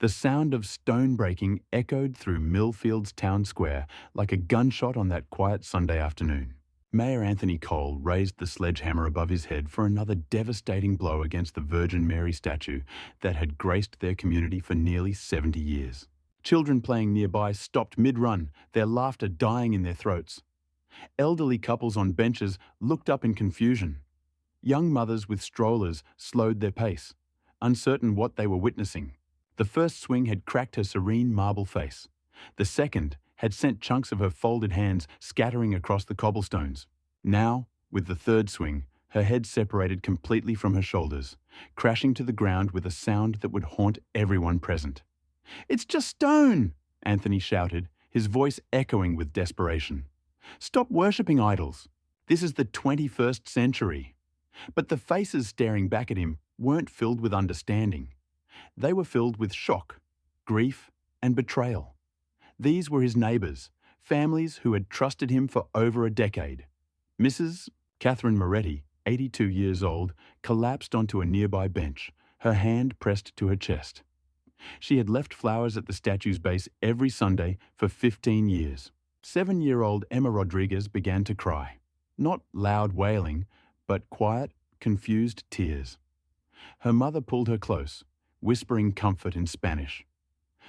The sound of stone breaking echoed through Millfield's town square like a gunshot on that quiet Sunday afternoon. Mayor Anthony Cole raised the sledgehammer above his head for another devastating blow against the Virgin Mary statue that had graced their community for nearly 70 years. Children playing nearby stopped mid-run, their laughter dying in their throats. Elderly couples on benches looked up in confusion. Young mothers with strollers slowed their pace, uncertain what they were witnessing. The first swing had cracked her serene marble face. The second had sent chunks of her folded hands scattering across the cobblestones. Now, with the third swing, her head separated completely from her shoulders, crashing to the ground with a sound that would haunt everyone present. "It's just stone!" Anthony shouted, his voice echoing with desperation. "Stop worshipping idols. This is the 21st century." But the faces staring back at him weren't filled with understanding. They were filled with shock, grief, and betrayal. These were his neighbours, families who had trusted him for over a decade. Mrs. Catherine Moretti, 82 years old, collapsed onto a nearby bench, her hand pressed to her chest. She had left flowers at the statue's base every Sunday for 15 years. 7-year-old Emma Rodriguez began to cry. Not loud wailing, but quiet, confused tears. Her mother pulled her close, whispering comfort in Spanish.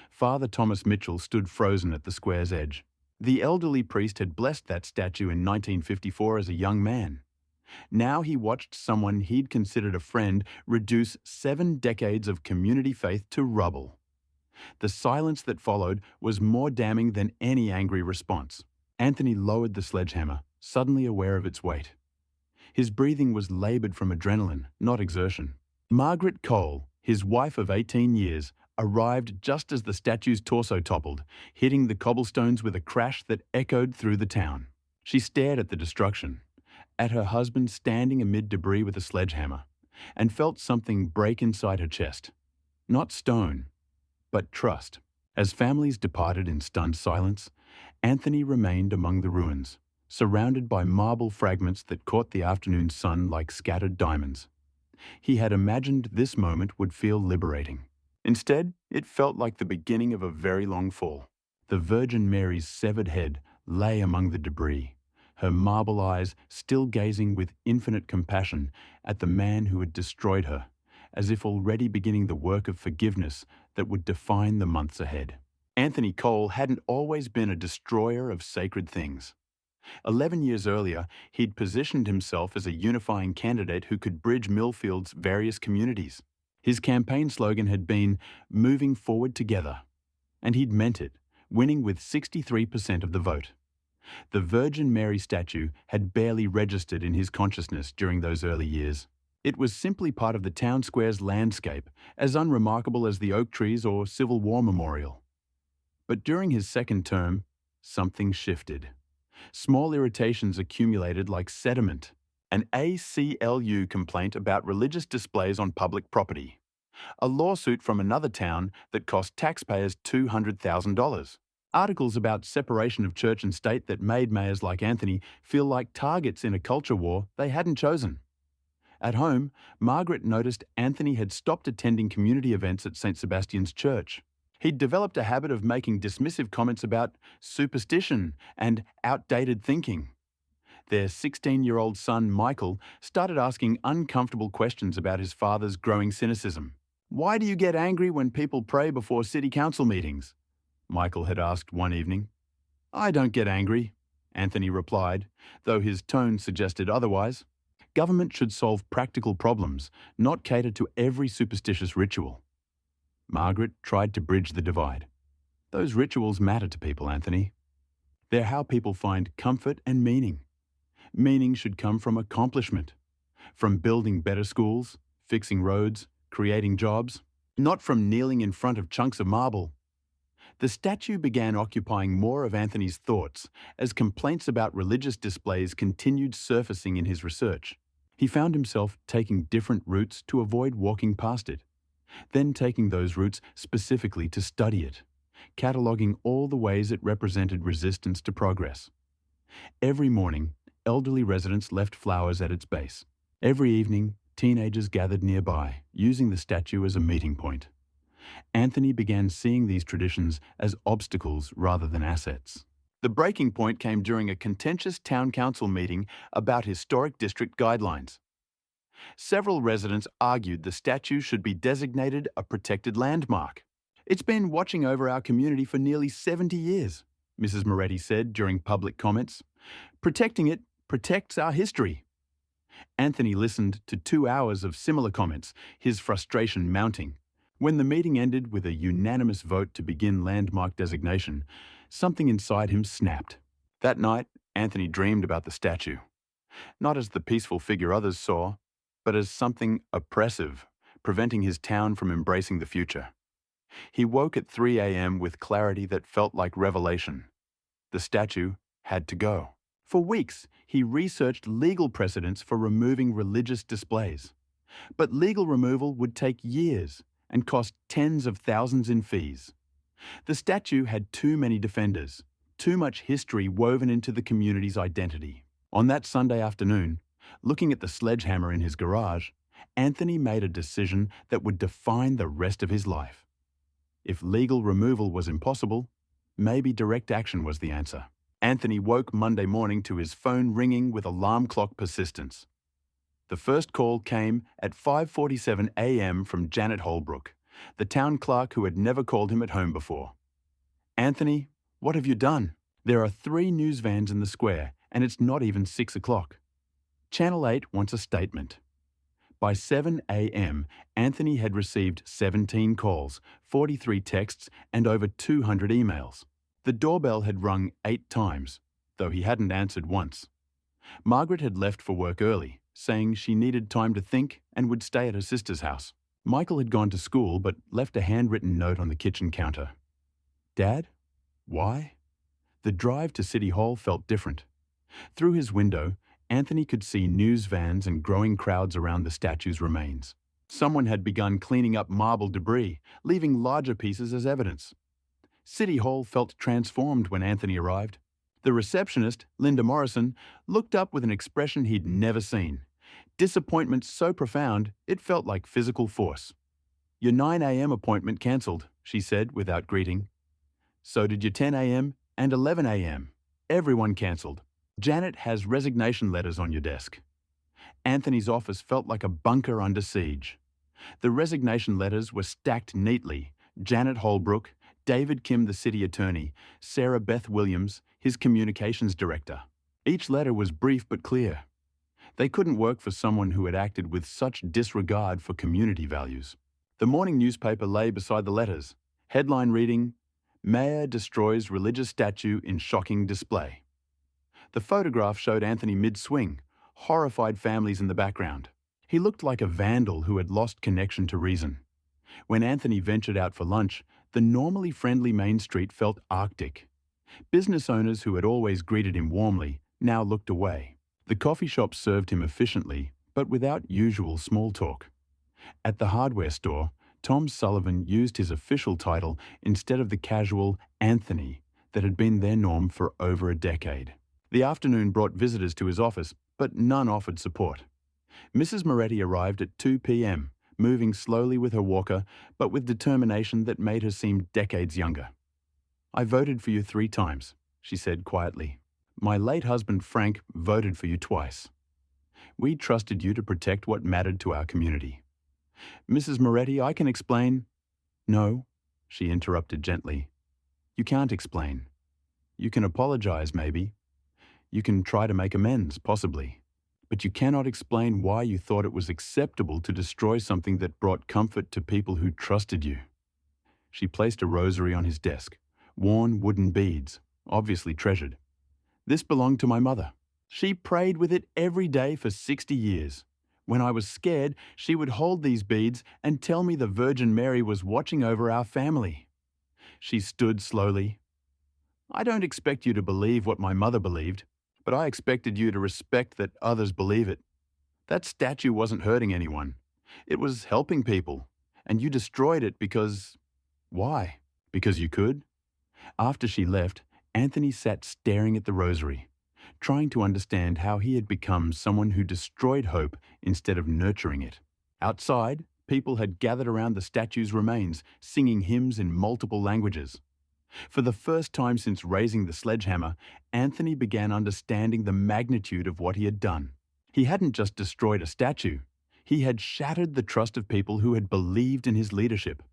Father Thomas Mitchell stood frozen at the square's edge. The elderly priest had blessed that statue in 1954 as a young man. Now he watched someone he'd considered a friend reduce 7 decades of community faith to rubble. The silence that followed was more damning than any angry response. Anthony lowered the sledgehammer, suddenly aware of its weight. His breathing was labored from adrenaline, not exertion. Margaret Cole, his wife of 18 years, arrived just as the statue's torso toppled, hitting the cobblestones with a crash that echoed through the town. She stared at the destruction, at her husband standing amid debris with a sledgehammer, and felt something break inside her chest. Not stone, but trust. As families departed in stunned silence, Anthony remained among the ruins, surrounded by marble fragments that caught the afternoon sun like scattered diamonds. He had imagined this moment would feel liberating. Instead, it felt like the beginning of a very long fall. The Virgin Mary's severed head lay among the debris, her marble eyes still gazing with infinite compassion at the man who had destroyed her, as if already beginning the work of forgiveness that would define the months ahead. Anthony Cole hadn't always been a destroyer of sacred things. 11 years earlier, he'd positioned himself as a unifying candidate who could bridge Millfield's various communities. His campaign slogan had been, "Moving forward together." And he'd meant it, winning with 63% of the vote. The Virgin Mary statue had barely registered in his consciousness during those early years. It was simply part of the town square's landscape, as unremarkable as the oak trees or Civil War memorial. But during his second term, something shifted. Small irritations accumulated like sediment. An ACLU complaint about religious displays on public property. A lawsuit from another town that cost taxpayers $200,000. Articles about separation of church and state that made mayors like Anthony feel like targets in a culture war they hadn't chosen. At home, Margaret noticed Anthony had stopped attending community events at St. Sebastian's Church. He'd developed a habit of making dismissive comments about superstition and outdated thinking. Their 16-year-old son, Michael, started asking uncomfortable questions about his father's growing cynicism. "Why do you get angry when people pray before city council meetings?" Michael had asked one evening. "I don't get angry," Anthony replied, though his tone suggested otherwise. Government should solve practical problems, not cater to every superstitious ritual. Margaret tried to bridge the divide. "Those rituals matter to people, Anthony. They're how people find comfort and meaning. Meaning should come from accomplishment, from building better schools, fixing roads, creating jobs, not from kneeling in front of chunks of marble." The statue began occupying more of Anthony's thoughts as complaints about religious displays continued surfacing in his research. He found himself taking different routes to avoid walking past it, then taking those routes specifically to study it, cataloguing all the ways it represented resistance to progress. Every morning, elderly residents left flowers at its base. Every evening, teenagers gathered nearby, using the statue as a meeting point. Anthony began seeing these traditions as obstacles rather than assets. The breaking point came during a contentious town council meeting about historic district guidelines. Several residents argued the statue should be designated a protected landmark. "It's been watching over our community for nearly 70 years," Mrs. Moretti said during public comments. "Protecting it protects our history." Anthony listened to 2 hours of similar comments, his frustration mounting. When the meeting ended with a unanimous vote to begin landmark designation, something inside him snapped. That night, Anthony dreamed about the statue, not as the peaceful figure others saw, but as something oppressive, preventing his town from embracing the future. He woke at 3 a.m. with clarity that felt like revelation. The statue had to go. For weeks, he researched legal precedents for removing religious displays. But legal removal would take years and cost tens of thousands in fees. The statue had too many defenders, too much history woven into the community's identity. On that Sunday afternoon, looking at the sledgehammer in his garage, Anthony made a decision that would define the rest of his life. If legal removal was impossible, maybe direct action was the answer. Anthony woke Monday morning to his phone ringing with alarm clock persistence. The first call came at 5:47 a.m. from Janet Holbrook, the town clerk who had never called him at home before. "Anthony, what have you done? There are 3 news vans in the square, and it's not even 6 o'clock. Channel 8 wants a statement." By 7 a.m., Anthony had received 17 calls, 43 texts, and over 200 emails. The doorbell had rung 8 times, though he hadn't answered once. Margaret had left for work early, saying she needed time to think and would stay at her sister's house. Michael had gone to school but left a handwritten note on the kitchen counter. "Dad? Why?" The drive to City Hall felt different. Through his window, Anthony could see news vans and growing crowds around the statue's remains. Someone had begun cleaning up marble debris, leaving larger pieces as evidence. City Hall felt transformed when Anthony arrived. The receptionist, Linda Morrison, looked up with an expression he'd never seen. Disappointment so profound, it felt like physical force. "Your 9 a.m. appointment cancelled," she said without greeting. "So did your 10 a.m. and 11 a.m. Everyone cancelled. Janet has resignation letters on your desk." Anthony's office felt like a bunker under siege. The resignation letters were stacked neatly. Janet Holbrook, David Kim, the city attorney, Sarah Beth Williams, his communications director. Each letter was brief but clear. They couldn't work for someone who had acted with such disregard for community values. The morning newspaper lay beside the letters, headline reading, "Mayor destroys religious statue in shocking display." The photograph showed Anthony mid-swing, horrified families in the background. He looked like a vandal who had lost connection to reason. When Anthony ventured out for lunch, the normally friendly Main Street felt arctic. Business owners who had always greeted him warmly now looked away. The coffee shop served him efficiently, but without usual small talk. At the hardware store, Tom Sullivan used his official title instead of the casual Anthony that had been their norm for over a decade. The afternoon brought visitors to his office, but none offered support. Mrs. Moretti arrived at 2 p.m., moving slowly with her walker, but with determination that made her seem decades younger. "I voted for you 3 times, she said quietly. "My late husband Frank voted for you twice. We trusted you to protect what mattered to our community. Mrs. Moretti, I can explain—" "No," she interrupted gently. "You can't explain. You can apologize, maybe. You can try to make amends, possibly. But you cannot explain why you thought it was acceptable to destroy something that brought comfort to people who trusted you." She placed a rosary on his desk, worn wooden beads, obviously treasured. "This belonged to my mother. She prayed with it every day for 60 years. When I was scared, she would hold these beads and tell me the Virgin Mary was watching over our family." She stood slowly. "I don't expect you to believe what my mother believed, but I expected you to respect that others believe it. That statue wasn't hurting anyone. It was helping people, and you destroyed it because—" "Why? Because you could?" After she left, Anthony sat staring at the rosary, trying to understand how he had become someone who destroyed hope instead of nurturing it. Outside, people had gathered around the statue's remains, singing hymns in multiple languages. For the first time since raising the sledgehammer, Anthony began understanding the magnitude of what he had done. He hadn't just destroyed a statue, he had shattered the trust of people who had believed in his leadership.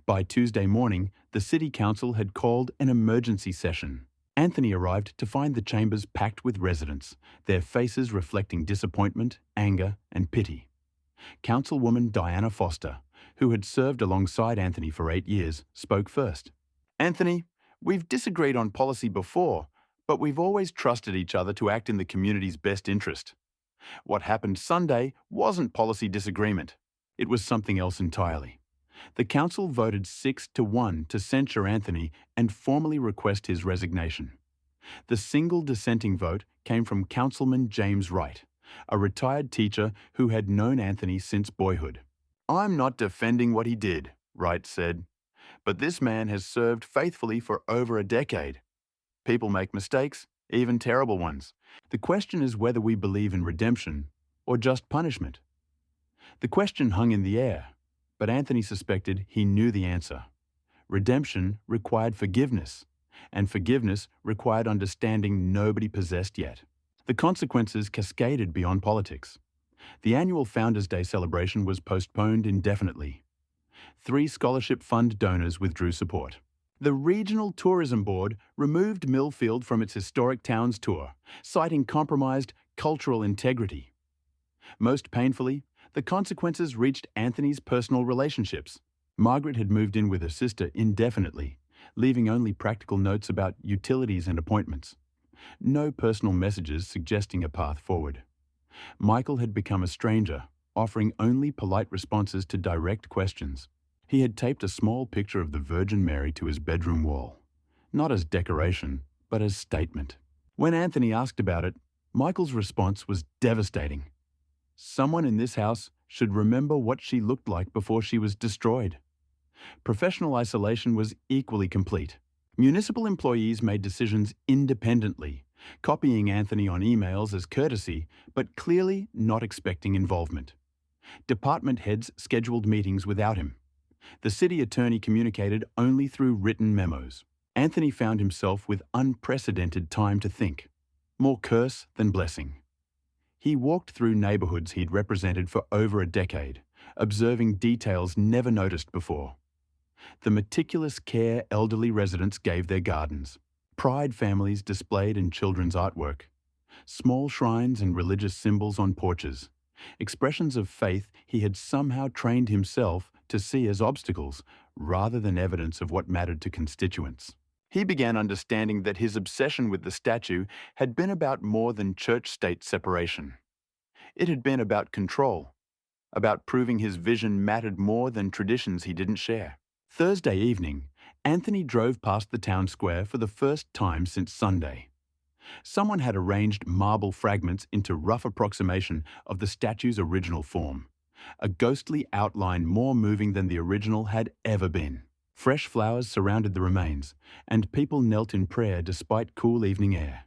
By Tuesday morning, the city council had called an emergency session. Anthony arrived to find the chambers packed with residents, their faces reflecting disappointment, anger, and pity. Councilwoman Diana Foster, who had served alongside Anthony for 8 years, spoke first. "Anthony, we've disagreed on policy before, but we've always trusted each other to act in the community's best interest. What happened Sunday wasn't policy disagreement. It was something else entirely." The council voted 6-1 to censure Anthony and formally request his resignation. The single dissenting vote came from Councilman James Wright, a retired teacher who had known Anthony since boyhood. "I'm not defending what he did," Wright said, "but this man has served faithfully for over a decade. People make mistakes, even terrible ones. The question is whether we believe in redemption or just punishment." The question hung in the air, but Anthony suspected he knew the answer. Redemption required forgiveness, and forgiveness required understanding nobody possessed yet. The consequences cascaded beyond politics. The annual Founders' Day celebration was postponed indefinitely. 3 scholarship fund donors withdrew support. The Regional Tourism Board removed Millfield from its Historic Towns tour, citing compromised cultural integrity. Most painfully, the consequences reached Anthony's personal relationships. Margaret had moved in with her sister indefinitely, leaving only practical notes about utilities and appointments. No personal messages suggesting a path forward. Michael had become a stranger, offering only polite responses to direct questions. He had taped a small picture of the Virgin Mary to his bedroom wall, not as decoration, but as statement. When Anthony asked about it, Michael's response was devastating. "Someone in this house should remember what she looked like before she was destroyed." Professional isolation was equally complete. Municipal employees made decisions independently, copying Anthony on emails as courtesy, but clearly not expecting involvement. Department heads scheduled meetings without him. The city attorney communicated only through written memos. Anthony found himself with unprecedented time to think. More curse than blessing. He walked through neighborhoods he'd represented for over a decade, observing details never noticed before. The meticulous care elderly residents gave their gardens, pride families displayed in children's artwork, small shrines and religious symbols on porches, expressions of faith he had somehow trained himself to see as obstacles rather than evidence of what mattered to constituents. He began understanding that his obsession with the statue had been about more than church-state separation. It had been about control, about proving his vision mattered more than traditions he didn't share. Thursday evening, Anthony drove past the town square for the first time since Sunday. Someone had arranged marble fragments into rough approximation of the statue's original form, a ghostly outline more moving than the original had ever been. Fresh flowers surrounded the remains, and people knelt in prayer despite cool evening air.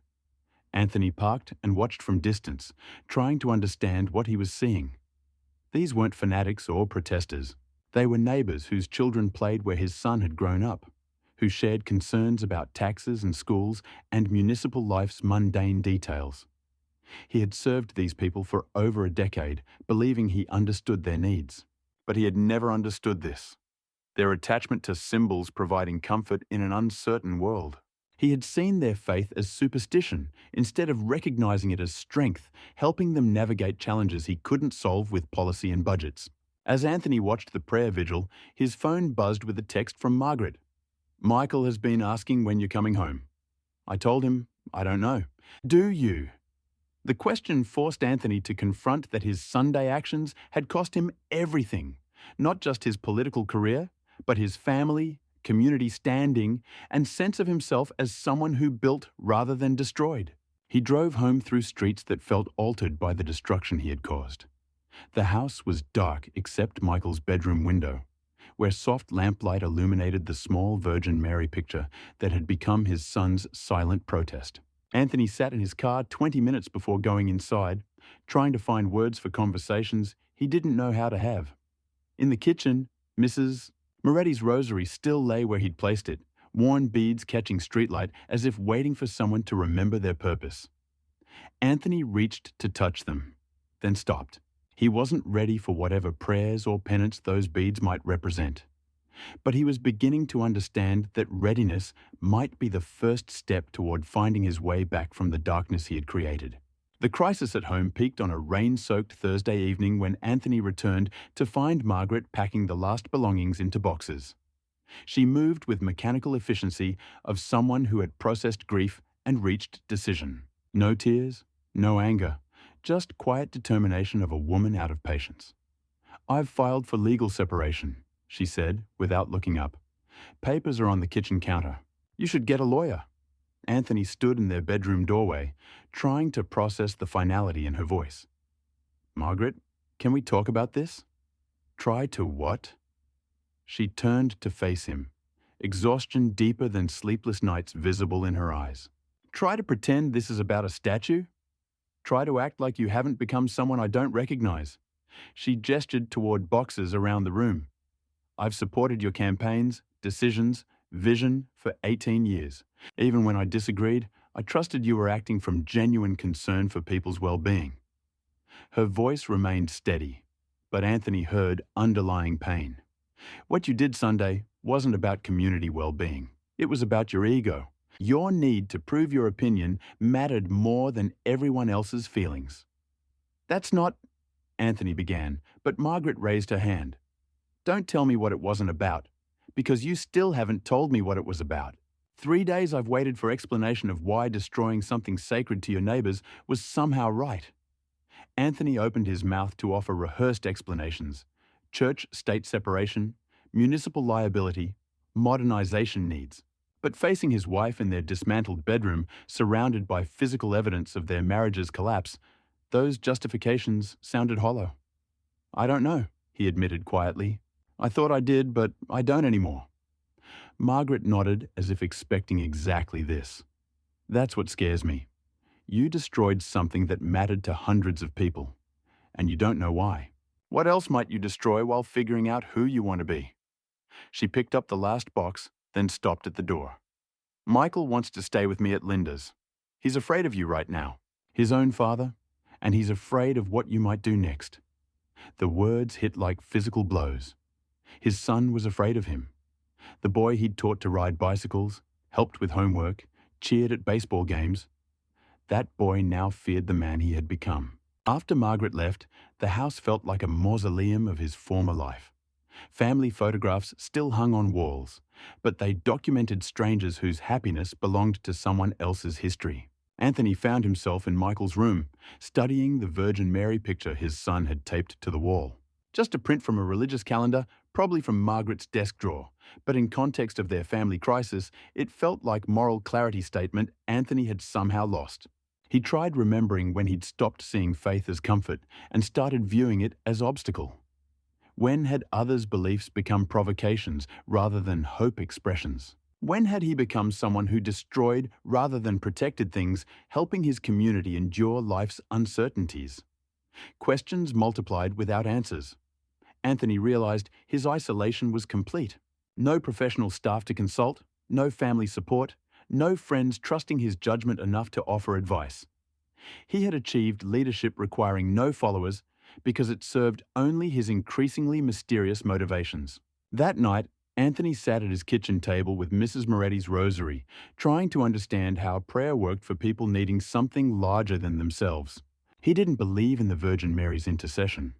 Anthony parked and watched from distance, trying to understand what he was seeing. These weren't fanatics or protesters. They were neighbors whose children played where his son had grown up, who shared concerns about taxes and schools and municipal life's mundane details. He had served these people for over a decade, believing he understood their needs. But he had never understood this. Their attachment to symbols providing comfort in an uncertain world. He had seen their faith as superstition instead of recognizing it as strength, helping them navigate challenges he couldn't solve with policy and budgets. As Anthony watched the prayer vigil, his phone buzzed with a text from Margaret. "Michael has been asking when you're coming home." I told him, "I don't know." "Do you?" The question forced Anthony to confront that his Sunday actions had cost him everything, not just his political career, but his family, community standing, and sense of himself as someone who built rather than destroyed. He drove home through streets that felt altered by the destruction he had caused. The house was dark except Michael's bedroom window, where soft lamplight illuminated the small Virgin Mary picture that had become his son's silent protest. Anthony sat in his car 20 minutes before going inside, trying to find words for conversations he didn't know how to have. In the kitchen, Mrs. Moretti's rosary still lay where he'd placed it, worn beads catching streetlight as if waiting for someone to remember their purpose. Anthony reached to touch them, then stopped. He wasn't ready for whatever prayers or penance those beads might represent. But he was beginning to understand that readiness might be the first step toward finding his way back from the darkness he had created. The crisis at home peaked on a rain-soaked Thursday evening when Anthony returned to find Margaret packing the last belongings into boxes. She moved with mechanical efficiency of someone who had processed grief and reached decision. No tears, no anger, just quiet determination of a woman out of patience. "I've filed for legal separation," she said, without looking up. "Papers are on the kitchen counter. You should get a lawyer." Anthony stood in their bedroom doorway, trying to process the finality in her voice. "Margaret, can we talk about this?" "Try to what?" She turned to face him, exhaustion deeper than sleepless nights visible in her eyes. "Try to pretend this is about a statue? Try to act like you haven't become someone I don't recognize." She gestured toward boxes around the room. "I've supported your campaigns, decisions, vision for 18 years. Even when I disagreed, I trusted you were acting from genuine concern for people's well-being." Her voice remained steady, but Anthony heard underlying pain. "What you did Sunday wasn't about community well-being. It was about your ego. Your need to prove your opinion mattered more than everyone else's feelings." "That's not—" Anthony began, but Margaret raised her hand. "Don't tell me what it wasn't about, because you still haven't told me what it was about. 3 days I've waited for explanation of why destroying something sacred to your neighbors was somehow right." Anthony opened his mouth to offer rehearsed explanations: church-state separation, municipal liability, modernization needs. But facing his wife in their dismantled bedroom, surrounded by physical evidence of their marriage's collapse, those justifications sounded hollow. "I don't know," he admitted quietly. "I thought I did, but I don't anymore." Margaret nodded as if expecting exactly this. "That's what scares me. You destroyed something that mattered to hundreds of people, and you don't know why. What else might you destroy while figuring out who you want to be?" She picked up the last box, then stopped at the door. "Michael wants to stay with me at Linda's. He's afraid of you right now, his own father, and he's afraid of what you might do next." The words hit like physical blows. His son was afraid of him. The boy he'd taught to ride bicycles, helped with homework, cheered at baseball games. That boy now feared the man he had become. After Margaret left, the house felt like a mausoleum of his former life. Family photographs still hung on walls, but they documented strangers whose happiness belonged to someone else's history. Anthony found himself in Michael's room, studying the Virgin Mary picture his son had taped to the wall. Just a print from a religious calendar, probably from Margaret's desk drawer, but in context of their family crisis, it felt like moral clarity statement Anthony had somehow lost. He tried remembering when he'd stopped seeing faith as comfort and started viewing it as obstacle. When had others' beliefs become provocations rather than hope expressions? When had he become someone who destroyed rather than protected things, helping his community endure life's uncertainties? Questions multiplied without answers. Anthony realized his isolation was complete. No professional staff to consult, no family support, no friends trusting his judgment enough to offer advice. He had achieved leadership requiring no followers because it served only his increasingly mysterious motivations. That night, Anthony sat at his kitchen table with Mrs. Moretti's rosary, trying to understand how prayer worked for people needing something larger than themselves. He didn't believe in the Virgin Mary's intercession,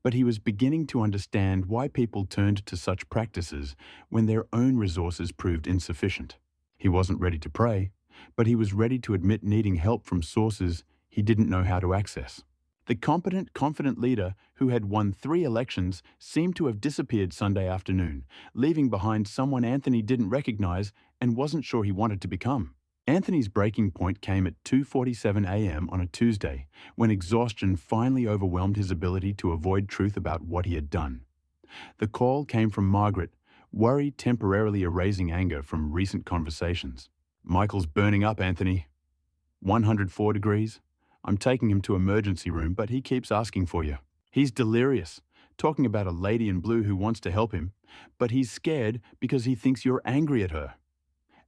but he was beginning to understand why people turned to such practices when their own resources proved insufficient. He wasn't ready to pray, but he was ready to admit needing help from sources he didn't know how to access. The competent, confident leader who had won 3 elections seemed to have disappeared Sunday afternoon, leaving behind someone Anthony didn't recognize and wasn't sure he wanted to become. Anthony's breaking point came at 2:47 a.m. on a Tuesday, when exhaustion finally overwhelmed his ability to avoid truth about what he had done. The call came from Margaret, worry temporarily erasing anger from recent conversations. "Michael's burning up, Anthony. 104 degrees. I'm taking him to emergency room, but he keeps asking for you. He's delirious, talking about a lady in blue who wants to help him, but he's scared because he thinks you're angry at her.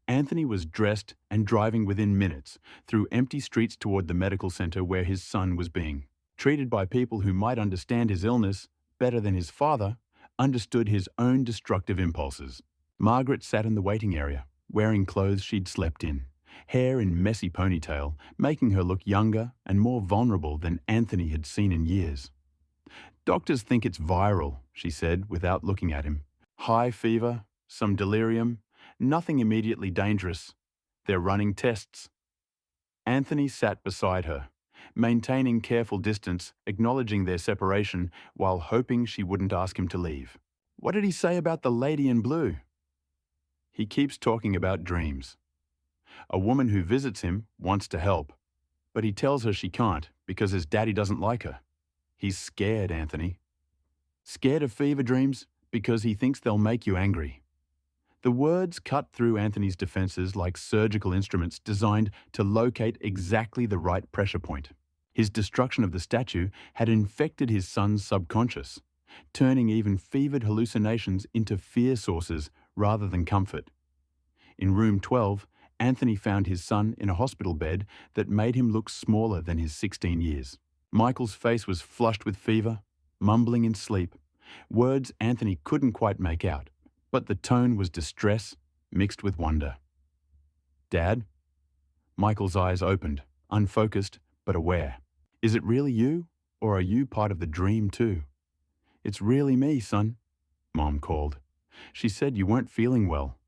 Anthony was dressed and driving within minutes through empty streets toward the medical center where his son was being treated by people who might understand his illness better than his father understood his own destructive impulses. Margaret sat in the waiting area, wearing clothes she'd slept in, hair in messy ponytail, making her look younger and more vulnerable than Anthony had seen in years. "Doctors think it's viral," she said without looking at him. "High fever, some delirium, nothing immediately dangerous. They're running tests." Anthony sat beside her, maintaining careful distance, acknowledging their separation while hoping she wouldn't ask him to leave. "What did he say about the lady in blue?" "He keeps talking about dreams. A woman who visits him wants to help, but he tells her she can't because his daddy doesn't like her. He's scared, Anthony. Scared of fever dreams because he thinks they'll make you angry." The words cut through Anthony's defenses like surgical instruments designed to locate exactly the right pressure point. His destruction of the statue had infected his son's subconscious, turning even fevered hallucinations into fear sources rather than comfort. In room 12, Anthony found his son in a hospital bed that made him look smaller than his 16 years. Michael's face was flushed with fever, mumbling in sleep, words Anthony couldn't quite make out, but the tone was distress mixed with wonder. "Dad?" Michael's eyes opened, unfocused but aware. "Is it really you, or are you part of the dream too?" "It's really me, son," Mom called. "She said you weren't feeling well."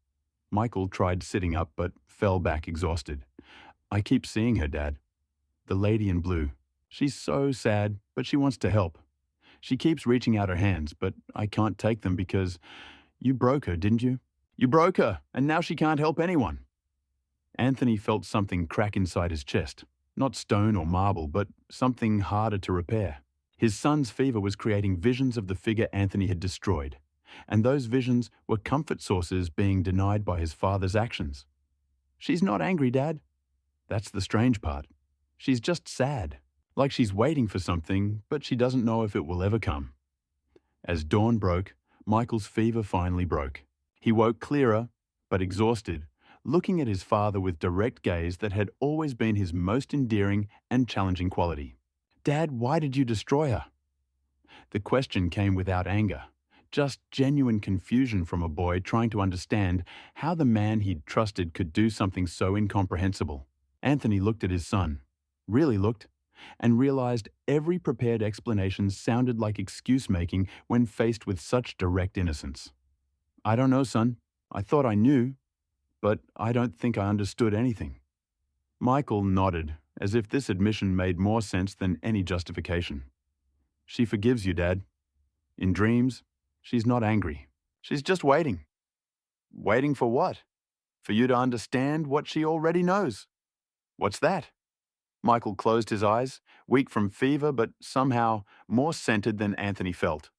Michael tried sitting up but fell back exhausted. "I keep seeing her, Dad. The lady in blue. She's so sad, but she wants to help. She keeps reaching out her hands, but I can't take them because you broke her, didn't you? You broke her, and now she can't help anyone." Anthony felt something crack inside his chest. Not stone or marble, but something harder to repair. His son's fever was creating visions of the figure Anthony had destroyed, and those visions were comfort sources being denied by his father's actions. "She's not angry, Dad." "That's the strange part. She's just sad, like she's waiting for something, but she doesn't know if it will ever come." As dawn broke, Michael's fever finally broke. He woke clearer, but exhausted, looking at his father with direct gaze that had always been his most endearing and challenging quality. "Dad, why did you destroy her?" The question came without anger, just genuine confusion from a boy trying to understand how the man he'd trusted could do something so incomprehensible. Anthony looked at his son, really looked, and realized every prepared explanation sounded like excuse-making when faced with such direct innocence. "I don't know, son. I thought I knew, but I don't think I understood anything." Michael nodded, as if this admission made more sense than any justification. "She forgives you, Dad. In dreams, she's not angry. She's just waiting." "Waiting for what?" "For you to understand what she already knows." "What's that?" Michael closed his eyes, weak from fever but somehow more centered than Anthony felt.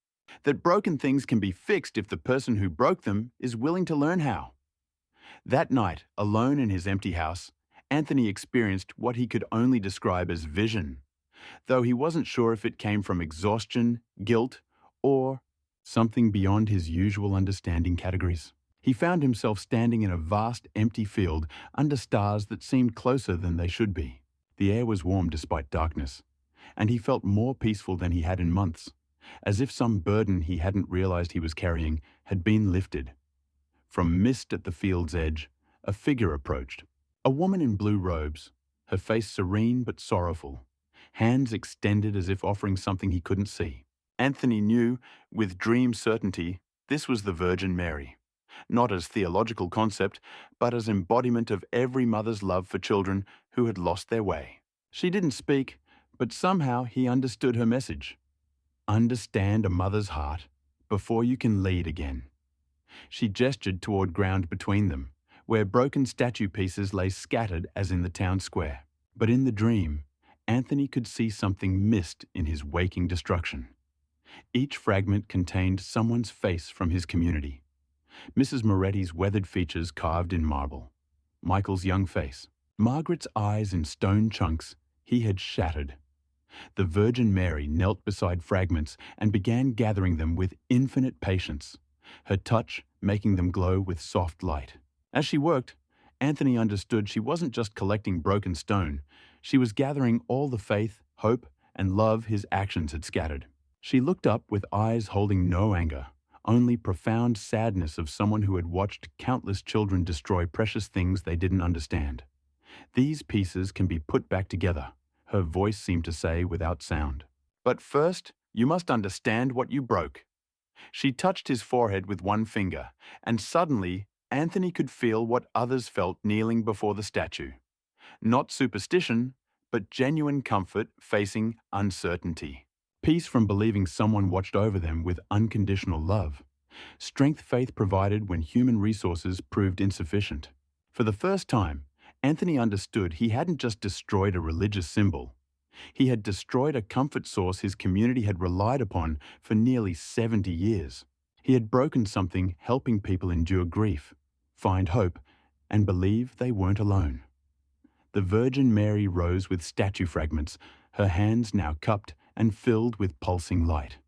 That broken things can be fixed if the person who broke them is willing to learn how. That night, alone in his empty house, Anthony experienced what he could only describe as vision, though he wasn't sure if it came from exhaustion, guilt, or something beyond his usual understanding categories. He found himself standing in a vast empty field under stars that seemed closer than they should be. The air was warm despite darkness, and he felt more peaceful than he had in months, as if some burden he hadn't realized he was carrying had been lifted. From mist at the field's edge, a figure approached. A woman in blue robes, her face serene but sorrowful, hands extended as if offering something he couldn't see. Anthony knew, with dream certainty, this was the Virgin Mary. Not as theological concept, but as embodiment of every mother's love for children who had lost their way. She didn't speak, but somehow he understood her message. Understand a mother's heart before you can lead again. She gestured toward ground between them, where broken statue pieces lay scattered as in the town square. But in the dream, Anthony could see something missed in his waking destruction. Each fragment contained someone's face from his community. Mrs. Moretti's weathered features carved in marble, Michael's young face, Margaret's eyes in stone chunks he had shattered, The Virgin Mary knelt beside fragments and began gathering them with infinite patience, her touch making them glow with soft light. As she worked, Anthony understood she wasn't just collecting broken stone, she was gathering all the faith, hope, and love his actions had scattered. She looked up with eyes holding no anger, only profound sadness of someone who had watched countless children destroy precious things they didn't understand. These pieces can be put back together, her voice seemed to say without sound. But first, you must understand what you broke. She touched his forehead with one finger, and suddenly Anthony could feel what others felt kneeling before the statue. Not superstition, but genuine comfort facing uncertainty. Peace from believing someone watched over them with unconditional love. Strength faith provided when human resources proved insufficient. For the first time, Anthony understood he hadn't just destroyed a religious symbol. He had destroyed a comfort source his community had relied upon for nearly 70 years. He had broken something helping people endure grief, find hope, and believe they weren't alone. The Virgin Mary rose with statue fragments, her hands now cupped and filled with pulsing light.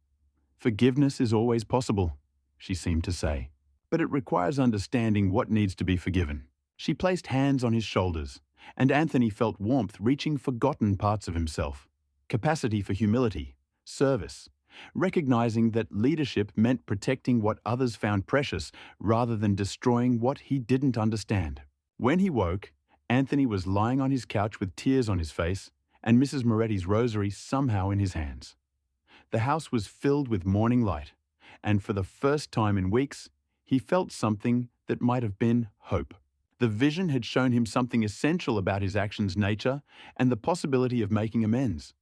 Forgiveness is always possible, she seemed to say, but it requires understanding what needs to be forgiven. She placed hands on his shoulders, and Anthony felt warmth reaching forgotten parts of himself, capacity for humility, service, recognizing that leadership meant protecting what others found precious rather than destroying what he didn't understand. When he woke, Anthony was lying on his couch with tears on his face and Mrs. Moretti's rosary somehow in his hands. The house was filled with morning light, and for the first time in weeks, he felt something that might have been hope. The vision had shown him something essential about his actions' nature and the possibility of making amends.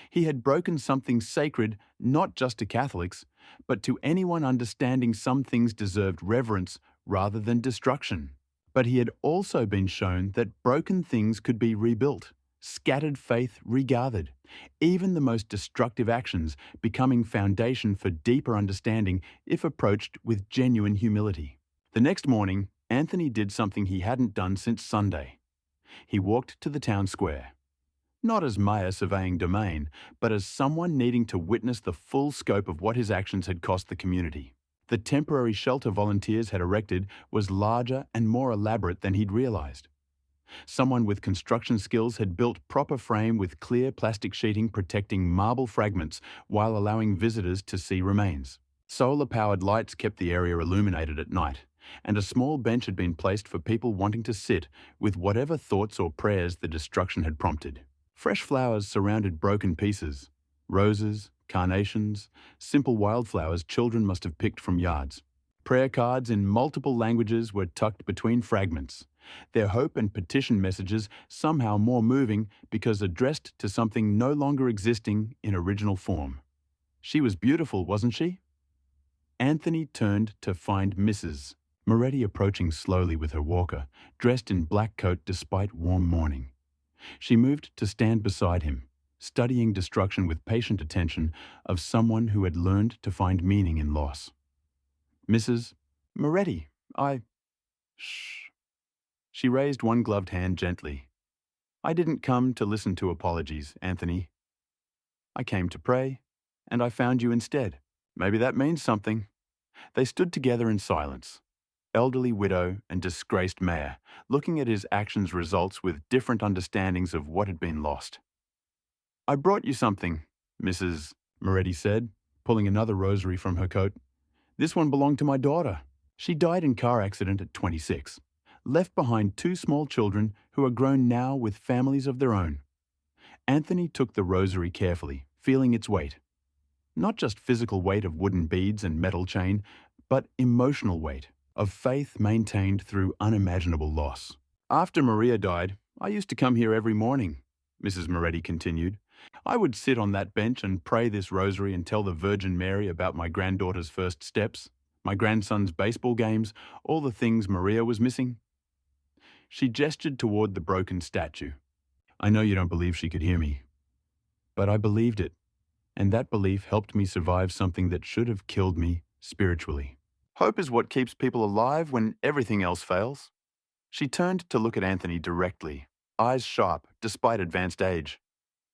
He had broken something sacred not just to Catholics, but to anyone understanding some things deserved reverence rather than destruction. But he had also been shown that broken things could be rebuilt, scattered faith regathered, even the most destructive actions becoming foundation for deeper understanding if approached with genuine humility. The next morning, Anthony did something he hadn't done since Sunday. He walked to the town square. Not as mayor surveying domain, but as someone needing to witness the full scope of what his actions had cost the community. The temporary shelter volunteers had erected was larger and more elaborate than he'd realized. Someone with construction skills had built proper frame with clear plastic sheeting protecting marble fragments while allowing visitors to see remains. Solar-powered lights kept the area illuminated at night, and a small bench had been placed for people wanting to sit with whatever thoughts or prayers the destruction had prompted. Fresh flowers surrounded broken pieces, roses, carnations, simple wildflowers children must have picked from yards. Prayer cards in multiple languages were tucked between fragments, their hope and petition messages somehow more moving because addressed to something no longer existing in original form. She was beautiful, wasn't she? Anthony turned to find Mrs. Moretti approaching slowly with her walker, dressed in black coat despite warm morning. She moved to stand beside him, studying destruction with patient attention of someone who had learned to find meaning in loss. Mrs. Moretti, Shh. She raised one gloved hand gently. I didn't come to listen to apologies, Anthony. I came to pray, and I found you instead. Maybe that means something. They stood together in silence, elderly widow and disgraced mayor, looking at his actions' results with different understandings of what had been lost. I brought you something, Mrs. Moretti said, pulling another rosary from her coat. This one belonged to my daughter. She died in car accident at 26, left behind two small children who are grown now with families of their own. Anthony took the rosary carefully, feeling its weight. Not just physical weight of wooden beads and metal chain, but emotional weight of faith maintained through unimaginable loss. After Maria died, I used to come here every morning, Mrs. Moretti continued. I would sit on that bench and pray this rosary and tell the Virgin Mary about my granddaughter's first steps, my grandson's baseball games, all the things Maria was missing. She gestured toward the broken statue. I know you don't believe she could hear me, but I believed it, and that belief helped me survive something that should have killed me spiritually. Hope is what keeps people alive when everything else fails. She turned to look at Anthony directly, eyes sharp despite advanced age.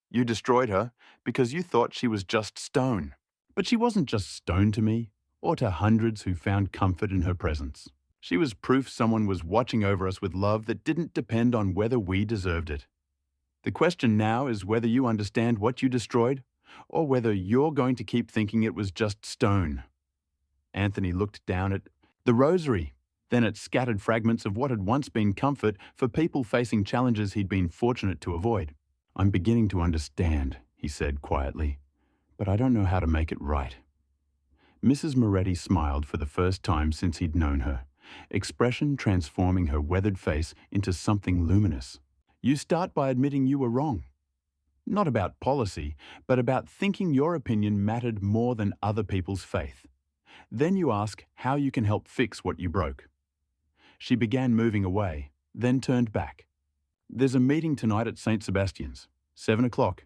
You destroyed her because you thought she was just stone. But she wasn't just stone to me, or to hundreds who found comfort in her presence. She was proof someone was watching over us with love that didn't depend on whether we deserved it. The question now is whether you understand what you destroyed, or whether you're going to keep thinking it was just stone. Anthony looked down at the rosary, then at scattered fragments of what had once been comfort for people facing challenges he'd been fortunate to avoid. I'm beginning to understand, he said quietly, but I don't know how to make it right. Mrs. Moretti smiled for the first time since he'd known her, expression transforming her weathered face into something luminous. You start by admitting you were wrong. Not about policy, but about thinking your opinion mattered more than other people's faith. Then you ask how you can help fix what you broke. She began moving away, then turned back. There's a meeting tonight at St. Sebastian's, 7 o'clock.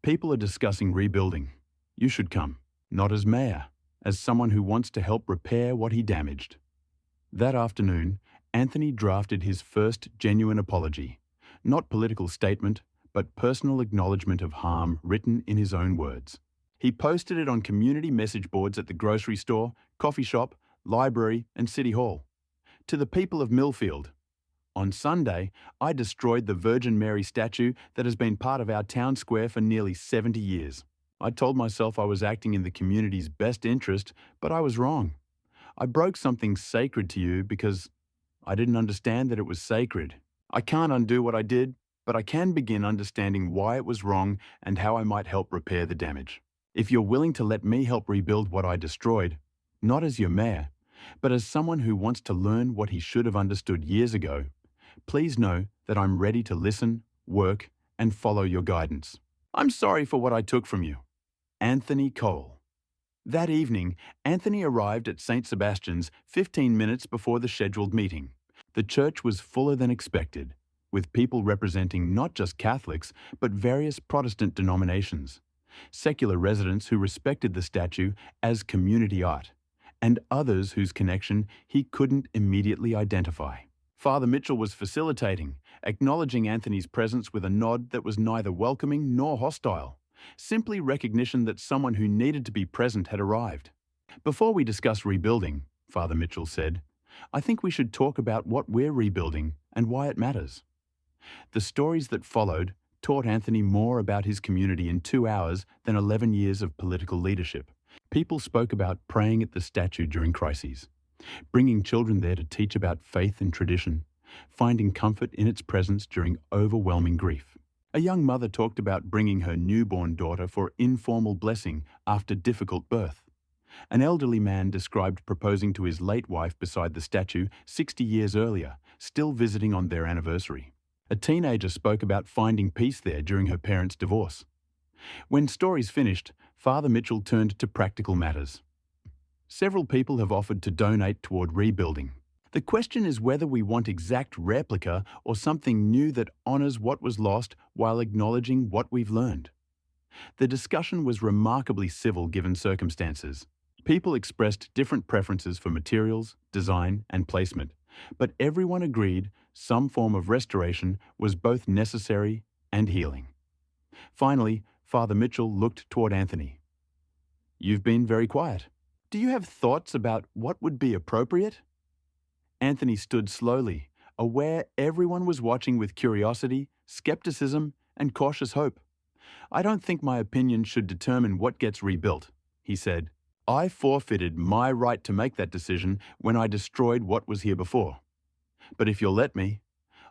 People are discussing rebuilding. You should come, not as mayor, as someone who wants to help repair what he damaged. That afternoon, Anthony drafted his first genuine apology, not political statement, but personal acknowledgement of harm written in his own words. He posted it on community message boards at the grocery store, coffee shop, library, and city hall. To the people of Millfield, on Sunday, I destroyed the Virgin Mary statue that has been part of our town square for nearly 70 years. I told myself I was acting in the community's best interest, but I was wrong. I broke something sacred to you because I didn't understand that it was sacred. I can't undo what I did, but I can begin understanding why it was wrong and how I might help repair the damage. If you're willing to let me help rebuild what I destroyed, not as your mayor, but as someone who wants to learn what he should have understood years ago, please know that I'm ready to listen, work, and follow your guidance. I'm sorry for what I took from you. Anthony Cole. That evening, Anthony arrived at St. Sebastian's 15 minutes before the scheduled meeting. The church was fuller than expected, with people representing not just Catholics, but various Protestant denominations, secular residents who respected the statue as community art, and others whose connection he couldn't immediately identify. Father Mitchell was facilitating, acknowledging Anthony's presence with a nod that was neither welcoming nor hostile, simply recognition that someone who needed to be present had arrived. Before we discuss rebuilding, Father Mitchell said, I think we should talk about what we're rebuilding and why it matters. The stories that followed taught Anthony more about his community in 2 hours than 11 years of political leadership. People spoke about praying at the statue during crises, bringing children there to teach about faith and tradition, finding comfort in its presence during overwhelming grief. A young mother talked about bringing her newborn daughter for informal blessing after difficult birth. An elderly man described proposing to his late wife beside the statue 60 years earlier, still visiting on their anniversary. A teenager spoke about finding peace there during her parents' divorce. When stories finished, Father Mitchell turned to practical matters. Several people have offered to donate toward rebuilding. The question is whether we want exact replica or something new that honors what was lost while acknowledging what we've learned. The discussion was remarkably civil given circumstances. People expressed different preferences for materials, design, and placement, but everyone agreed some form of restoration was both necessary and healing. Finally, Father Mitchell looked toward Anthony. You've been very quiet. Do you have thoughts about what would be appropriate? Anthony stood slowly, aware everyone was watching with curiosity, skepticism, and cautious hope. I don't think my opinion should determine what gets rebuilt, he said. I forfeited my right to make that decision when I destroyed what was here before. But if you'll let me,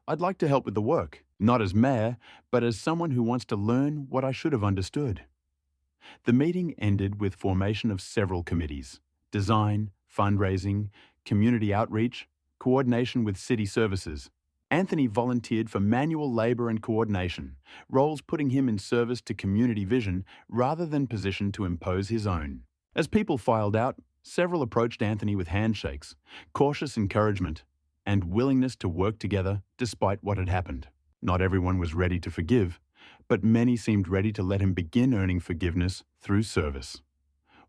I'd like to help with the work, not as mayor, but as someone who wants to learn what I should have understood. The meeting ended with formation of several committees: design, fundraising, community outreach, coordination with city services. Anthony volunteered for manual labor and coordination, roles putting him in service to community vision rather than positioned to impose his own. As people filed out, several approached Anthony with handshakes, cautious encouragement, and willingness to work together despite what had happened. Not everyone was ready to forgive, but many seemed ready to let him begin earning forgiveness through service.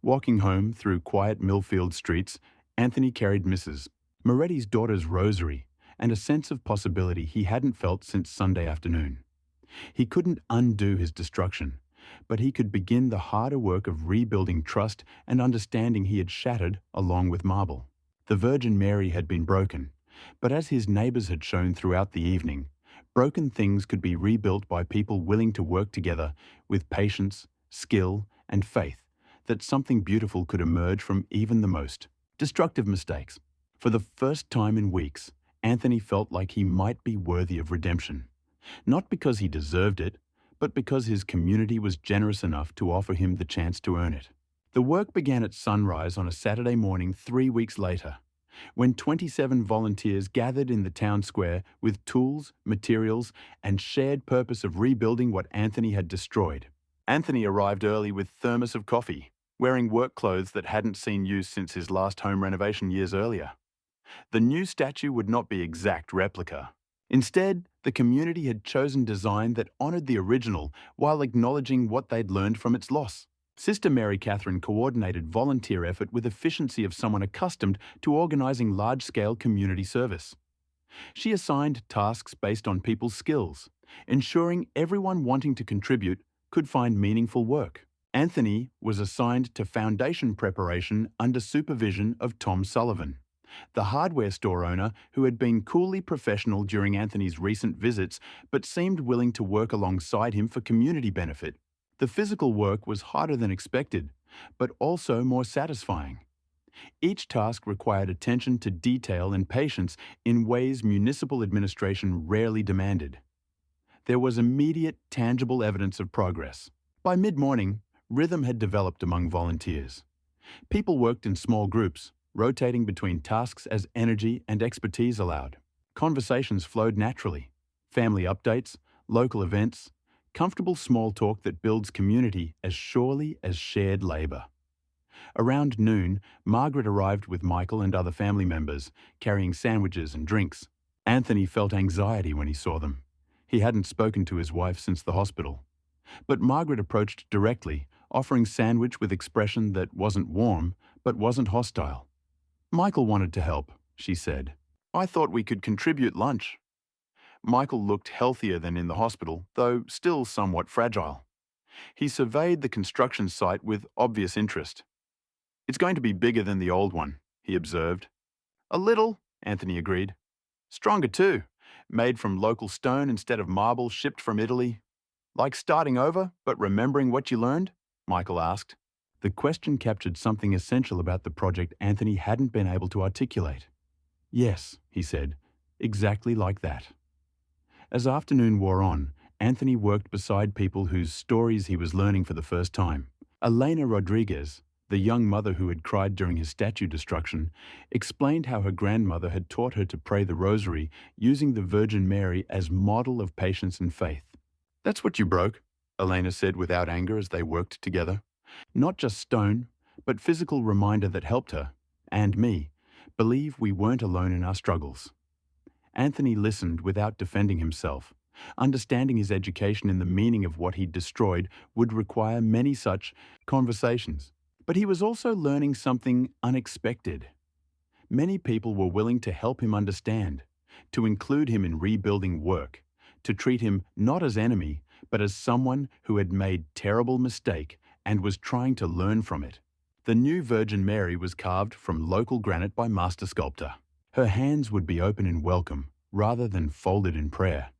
Walking home through quiet Millfield streets, Anthony carried Mrs. Moretti's daughter's rosary and a sense of possibility he hadn't felt since Sunday afternoon. He couldn't undo his destruction, but he could begin the harder work of rebuilding trust and understanding he had shattered along with marble. The Virgin Mary had been broken, but as his neighbors had shown throughout the evening, broken things could be rebuilt by people willing to work together with patience, skill, and faith that something beautiful could emerge from even the most destructive mistakes. For the first time in weeks, Anthony felt like he might be worthy of redemption. Not because he deserved it, but because his community was generous enough to offer him the chance to earn it. The work began at sunrise on a Saturday morning 3 weeks later, when 27 volunteers gathered in the town square with tools, materials, and shared purpose of rebuilding what Anthony had destroyed. Anthony arrived early with thermos of coffee, wearing work clothes that hadn't seen use since his last home renovation years earlier. The new statue would not be exact replica. Instead, the community had chosen design that honored the original while acknowledging what they'd learned from its loss. Sister Mary Catherine coordinated volunteer effort with efficiency of someone accustomed to organizing large-scale community service. She assigned tasks based on people's skills, ensuring everyone wanting to contribute could find meaningful work. Anthony was assigned to foundation preparation under supervision of Tom Sullivan, the hardware store owner who had been coolly professional during Anthony's recent visits but seemed willing to work alongside him for community benefit. The physical work was harder than expected, but also more satisfying. Each task required attention to detail and patience in ways municipal administration rarely demanded. There was immediate, tangible evidence of progress. By mid-morning, rhythm had developed among volunteers. People worked in small groups, rotating between tasks as energy and expertise allowed. Conversations flowed naturally. Family updates, local events, comfortable small talk that builds community as surely as shared labor. Around noon, Margaret arrived with Michael and other family members, carrying sandwiches and drinks. Anthony felt anxiety when he saw them. He hadn't spoken to his wife since the hospital. But Margaret approached directly, offering sandwich with expression that wasn't warm, but wasn't hostile. "Michael wanted to help," she said. "I thought we could contribute lunch." Michael looked healthier than in the hospital, though still somewhat fragile. He surveyed the construction site with obvious interest. "It's going to be bigger than the old one," he observed. "A little," Anthony agreed. "Stronger too, made from local stone instead of marble shipped from Italy." "Like starting over, but remembering what you learned?" Michael asked. The question captured something essential about the project Anthony hadn't been able to articulate. "Yes," he said, "exactly like that." As afternoon wore on, Anthony worked beside people whose stories he was learning for the first time. Elena Rodriguez, the young mother who had cried during his statue destruction, explained how her grandmother had taught her to pray the rosary using the Virgin Mary as model of patience and faith. "That's what you broke," Elena said without anger as they worked together. Not just stone, but physical reminder that helped her, and me, believe we weren't alone in our struggles. Anthony listened without defending himself. Understanding his education in the meaning of what he'd destroyed would require many such conversations. But he was also learning something unexpected. Many people were willing to help him understand, to include him in rebuilding work, to treat him not as enemy, but as someone who had made terrible mistake and was trying to learn from it. The new Virgin Mary was carved from local granite by master sculptor. Her hands would be open in welcome rather than folded in prayer,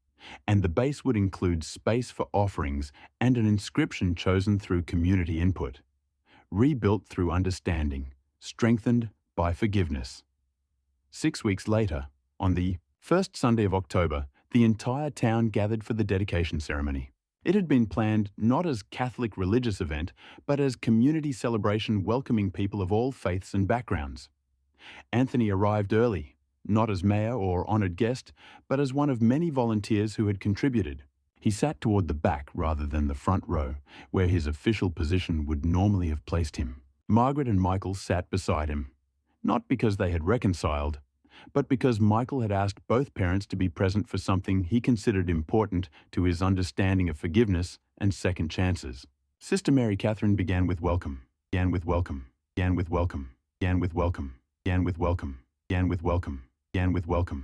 and the base would include space for offerings and an inscription chosen through community input. Rebuilt through understanding, strengthened by forgiveness. 6 weeks later, on the first Sunday of October, the entire town gathered for the dedication ceremony. It had been planned not as Catholic religious event, but as community celebration welcoming people of all faiths and backgrounds. Anthony arrived early, not as mayor or honored guest, but as one of many volunteers who had contributed. He sat toward the back rather than the front row, where his official position would normally have placed him. Margaret and Michael sat beside him, not because they had reconciled, but because Michael had asked both parents to be present for something he considered important to his understanding of forgiveness and second chances. Sister Mary Catherine began with welcome, began with welcome, began with welcome, began with welcome, began with welcome, began with welcome, began with welcome.